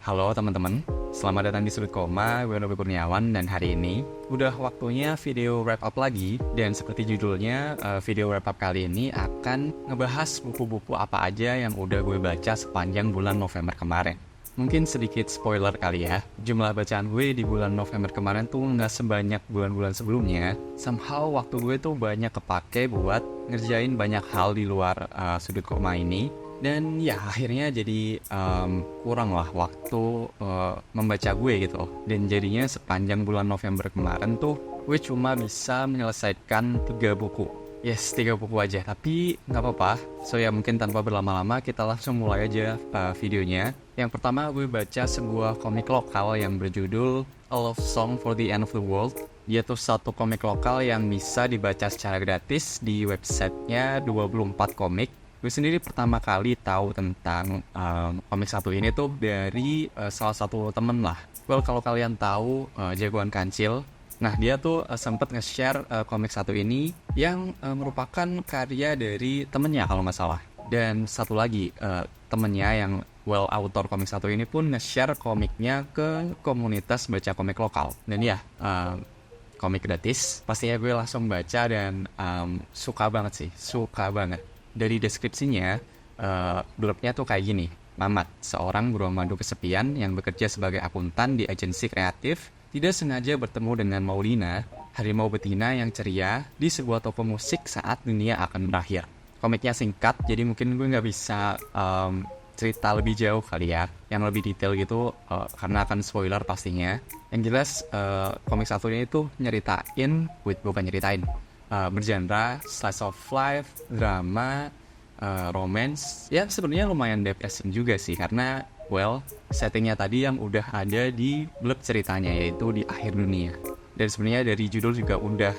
Halo teman-teman, selamat datang di Sudut Koma, gue Novi Kurniawan dan hari ini udah waktunya video wrap up lagi. Dan seperti judulnya, video wrap up kali ini akan ngebahas buku-buku apa aja yang udah gue baca sepanjang bulan November kemarin. Mungkin sedikit spoiler kali ya, jumlah bacaan gue di bulan November kemarin tuh nggak sebanyak bulan-bulan sebelumnya. Somehow waktu gue tuh banyak kepake buat ngerjain banyak hal di luar Sudut Koma ini. Dan ya akhirnya jadi kurang lah waktu membaca gue gitu. Dan jadinya sepanjang bulan November kemarin tuh gue cuma bisa menyelesaikan 3 buku. Yes, 3 buku aja, tapi nggak apa-apa. So ya mungkin tanpa berlama-lama kita langsung mulai aja videonya. Yang pertama gue baca sebuah komik lokal yang berjudul A Love Song for the End of the World. Dia tuh satu komik lokal yang bisa dibaca secara gratis di websitenya 24 Komik. Gue sendiri pertama kali tahu tentang komik satu ini tuh dari salah satu temen lah. Well, kalau kalian tahu Jagoan Kancil, nah dia tuh sempat nge-share komik satu ini yang merupakan karya dari temennya kalau nggak salah. Dan satu lagi temennya yang author komik satu ini pun nge-share komiknya ke komunitas baca komik lokal. Dan ya, komik gratis, pastinya gue langsung baca dan suka banget sih, suka banget. Dari deskripsinya, blurbnya tuh kayak gini. Mamat, seorang buruan madu kesepian yang bekerja sebagai akuntan di agensi kreatif, tidak sengaja bertemu dengan Maulina, harimau betina yang ceria, di sebuah toko musik saat dunia akan berakhir. Komiknya singkat, jadi mungkin gue nggak bisa cerita lebih jauh kali ya, yang lebih detail gitu, karena akan spoiler pastinya. Yang jelas, komik satu ini tuh bergenre slice of life, drama, romance. Ya sebenarnya lumayan depressing juga sih, karena settingnya tadi yang udah ada di blurb ceritanya, yaitu di akhir dunia. Dan sebenarnya dari judul juga udah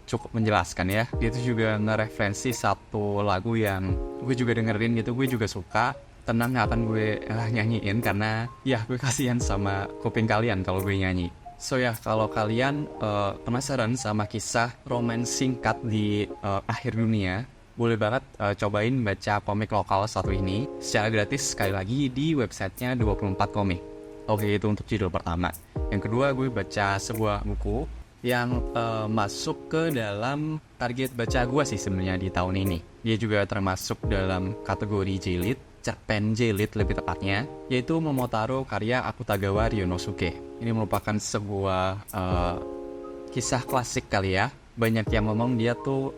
cukup menjelaskan ya. Dia tuh juga ngereferensi satu lagu yang gue juga dengerin gitu, gue juga suka. Tenang, gak akan gue nyanyiin karena ya gue kasihan sama kuping kalian kalau gue nyanyi. So ya, kalau kalian penasaran sama kisah romance singkat di akhir dunia, boleh banget cobain baca komik lokal satu ini secara gratis sekali lagi di websitenya 24 Komik. Oke, itu untuk judul pertama. Yang kedua, gue baca sebuah buku yang masuk ke dalam target baca gue sih sebenarnya di tahun ini. Dia juga termasuk dalam kategori jilid, cerpen jilid lebih tepatnya, yaitu Momotaro karya Akutagawa Ryonosuke. Ini merupakan sebuah kisah klasik kali ya. Banyak yang ngomong dia tuh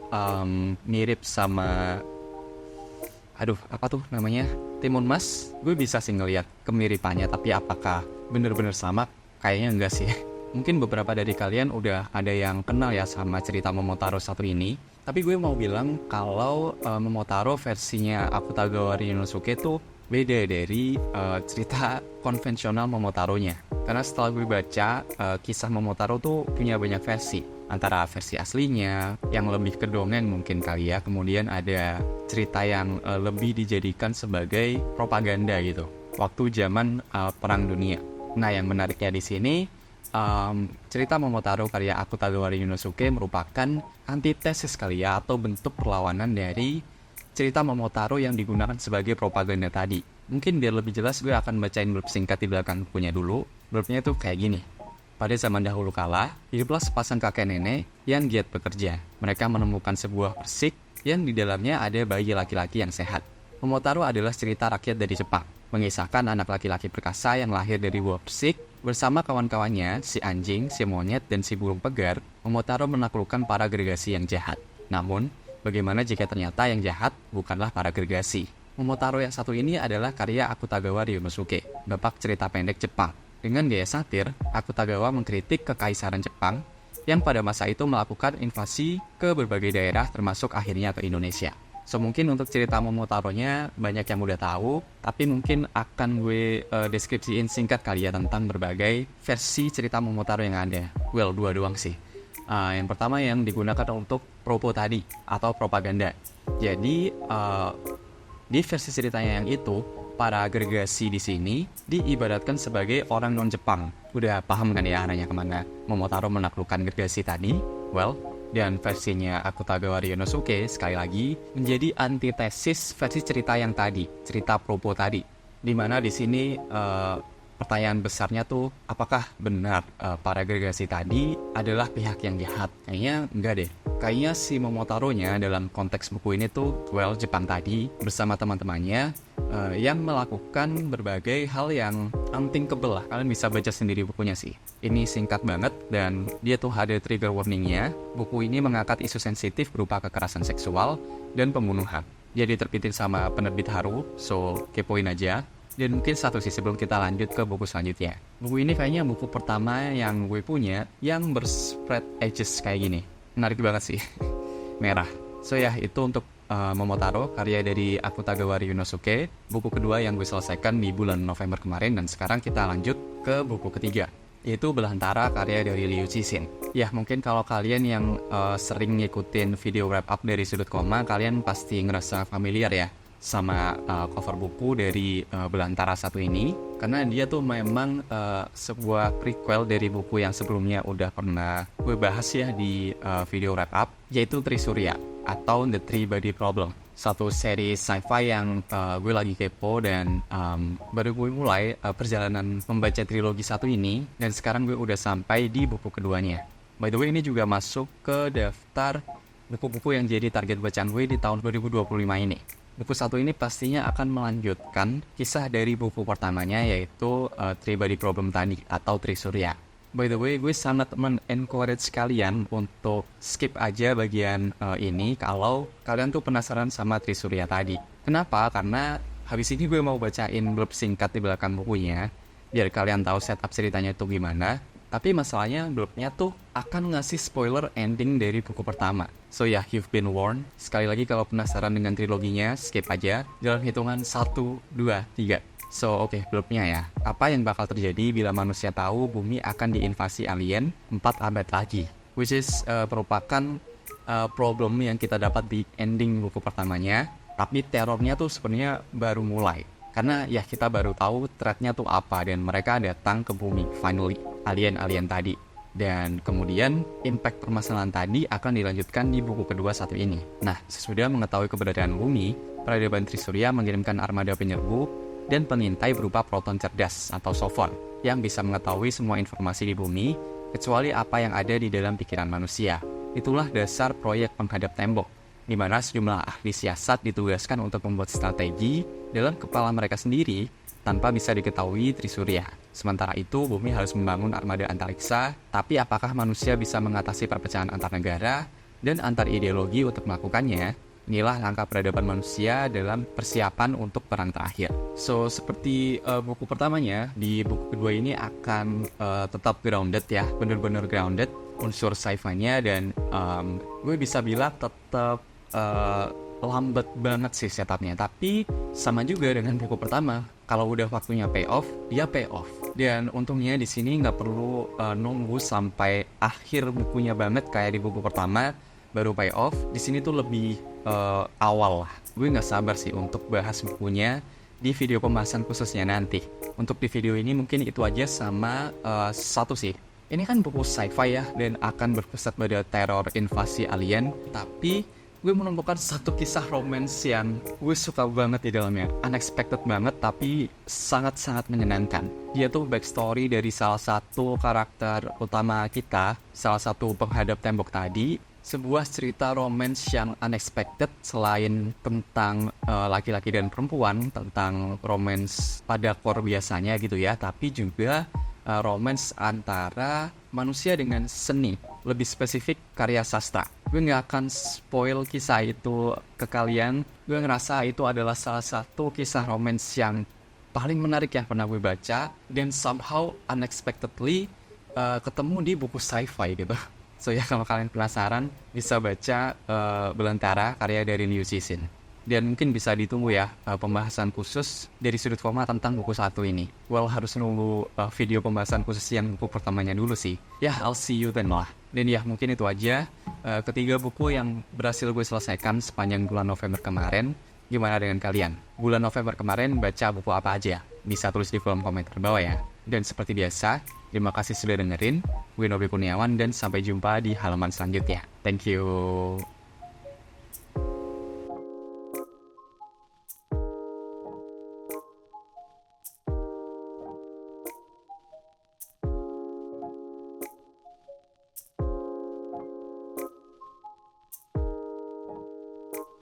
mirip sama Timun Mas. Gue bisa sih ngeliat kemiripannya, tapi apakah bener-bener sama? Kayaknya enggak sih. Mungkin beberapa dari kalian udah ada yang kenal ya sama cerita Momotaro satu ini. Tapi gue mau bilang kalau Momotaro versinya Akutagawa Ryonosuke tuh beda dari cerita konvensional Momotaronya. Karena setelah gue baca, kisah Momotaro tuh punya banyak versi. Antara versi aslinya, yang lebih ke dongeng mungkin kali ya. Kemudian ada cerita yang lebih dijadikan sebagai propaganda gitu, waktu zaman Perang Dunia. Nah, yang menariknya di sini, cerita Momotaro karya Akutagawa Ryonosuke merupakan antitesis kali ya, atau bentuk perlawanan dari cerita Momotaro yang digunakan sebagai propaganda tadi. Mungkin biar lebih jelas gue akan bacain blurb singkat di belakang bukunya dulu. Blurbnya tuh kayak gini. Pada zaman dahulu kala, hiduplah sepasang kakek nenek yang giat bekerja. Mereka menemukan sebuah persik yang di dalamnya ada bayi laki-laki yang sehat. Momotaro adalah cerita rakyat dari Jepang, mengisahkan anak laki-laki perkasa yang lahir dari buah persik. Bersama kawan-kawannya, si anjing, si monyet, dan si burung pegar, Momotaro menaklukkan para gergasi yang jahat. Namun, bagaimana jika ternyata yang jahat bukanlah para gergasi? Momotaro yang satu ini adalah karya Akutagawa Ryonosuke, bapak cerita pendek Jepang. Dengan gaya satir, Akutagawa mengkritik kekaisaran Jepang yang pada masa itu melakukan invasi ke berbagai daerah termasuk akhirnya ke Indonesia. So mungkin untuk cerita Momotaronya banyak yang udah tahu, tapi mungkin akan gue deskripsiin singkat kali ya tentang berbagai versi cerita Momotaro yang ada. Dua doang sih. Yang pertama yang digunakan untuk propo tadi atau propaganda. Jadi di versi ceritanya yang itu, para gergasi di sini diibaratkan sebagai orang non-Jepang. Udah paham kan ya arahnya kemana Momotaro menaklukkan gergasi tadi? Dan versinya Akutagawa Ryonosuke sekali lagi menjadi antitesis versi cerita yang tadi, cerita propo tadi. Dimana di sini pertanyaan besarnya tuh, apakah benar para gergasi tadi adalah pihak yang jahat? Kayaknya enggak deh. Kayaknya si Momotaro-nya dalam konteks buku ini tuh, Jepang tadi bersama teman-temannya yang melakukan berbagai hal yang unthinkable lah. Kalian bisa baca sendiri bukunya sih. Ini singkat banget dan dia tuh ada trigger warningnya. Buku ini mengangkat isu sensitif berupa kekerasan seksual dan pembunuhan. Jadi terbitin sama penerbit Haru, so kepoin aja. Dan mungkin satu sih sebelum kita lanjut ke buku selanjutnya. Buku ini kayaknya buku pertama yang gue punya yang berspread edges kayak gini. Menarik banget sih. Merah. So ya, itu untuk Momotaro, karya dari Akutagawa Ryunosuke. Buku kedua yang gue selesaikan di bulan November kemarin. Dan sekarang kita lanjut ke buku ketiga, yaitu Belantara, karya dari Liu Cixin. Ya, mungkin kalau kalian yang sering ngikutin video wrap up dari Sudut Koma, kalian pasti ngerasa familiar ya sama cover buku dari Belantara satu ini, karena dia tuh memang sebuah prequel dari buku yang sebelumnya udah pernah gue bahas ya di video wrap up, yaitu Trisurya atau The Three Body Problem, satu seri sci-fi yang gue lagi kepo dan baru gue mulai perjalanan membaca trilogi satu ini, dan sekarang gue udah sampai di buku keduanya. By the way, ini juga masuk ke daftar buku-buku yang jadi target bacaan gue di tahun 2025 ini. Buku satu ini pastinya akan melanjutkan kisah dari buku pertamanya, yaitu Three Body Problem tadi atau Trisurya. By the way, gue sangat men-encourage kalian untuk skip aja bagian ini kalau kalian tuh penasaran sama Trisurya tadi. Kenapa? Karena habis ini gue mau bacain blurb singkat di belakang bukunya, biar kalian tahu setup ceritanya itu gimana. Tapi masalahnya blurbnya tuh akan ngasih spoiler ending dari buku pertama. So ya, you've been warned. Sekali lagi kalau penasaran dengan triloginya, skip aja. Dalam hitungan 1, 2, 3. So oke, blurbnya ya. Apa yang bakal terjadi bila manusia tahu bumi akan diinvasi alien 4 abad lagi? Which is merupakan problem yang kita dapat di ending buku pertamanya. Tapi terornya tuh sebenarnya baru mulai. Karena ya kita baru tahu threat-nya tuh apa, dan mereka datang ke bumi, finally, alien-alien tadi. Dan kemudian impact permasalahan tadi akan dilanjutkan di buku kedua satu ini. Nah, sesudah mengetahui keberadaan bumi, peradaban Trisurya mengirimkan armada penyerbu dan pengintai berupa proton cerdas atau Sofon yang bisa mengetahui semua informasi di bumi, kecuali apa yang ada di dalam pikiran manusia. Itulah dasar proyek penghadap tembok, di mana sejumlah ahli siasat ditugaskan untuk membuat strategi dalam kepala mereka sendiri tanpa bisa diketahui Trisurya. Sementara itu, bumi harus membangun armada antariksa, tapi apakah manusia bisa mengatasi perpecahan antar negara dan antar ideologi untuk melakukannya? Inilah langkah peradaban manusia dalam persiapan untuk perang terakhir. So, seperti buku pertamanya, di buku kedua ini akan tetap grounded ya, bener-bener grounded, unsur sci-fi-nya, dan gue bisa bilang tetap lambat banget sih setupnya, tapi sama juga dengan buku pertama. Kalau udah waktunya payoff, dia payoff. Dan untungnya di sini nggak perlu nunggu sampai akhir bukunya banget kayak di buku pertama baru payoff. Di sini tuh lebih awal lah. Gue nggak sabar sih untuk bahas bukunya di video pembahasan khususnya nanti. Untuk di video ini mungkin itu aja, sama satu sih. Ini kan buku sci-fi ya, dan akan berpusat pada teror invasi alien, tapi gue menemukan satu kisah romance yang gue suka banget di dalamnya. Unexpected banget, tapi sangat-sangat menyenangkan. Dia tuh backstory dari salah satu karakter utama kita, salah satu penghadap tembok tadi. Sebuah cerita romance yang unexpected, selain tentang laki-laki dan perempuan, tentang romance pada core biasanya gitu ya, tapi juga romance antara manusia dengan seni, lebih spesifik karya sastra. Gue gak akan spoil kisah itu ke kalian. Gue ngerasa itu adalah salah satu kisah romance yang paling menarik yang pernah gue baca, dan somehow unexpectedly ketemu di buku sci-fi gitu. So ya, kalau kalian penasaran bisa baca Belantara, karya dari Liu Cixin. Dan mungkin bisa ditunggu ya pembahasan khusus dari Sudut Koma tentang buku satu ini. Well, harus nunggu video pembahasan khusus yang buku pertamanya dulu sih. Ya, I'll see you then lah. Dan ya, mungkin itu aja ketiga buku yang berhasil gue selesaikan sepanjang bulan November kemarin. Gimana dengan kalian? Bulan November kemarin baca buku apa aja? Bisa tulis di kolom komentar bawah ya. Dan seperti biasa, terima kasih sudah dengerin. Gue Nobel Kurniawan, dan sampai jumpa di halaman selanjutnya. Thank you.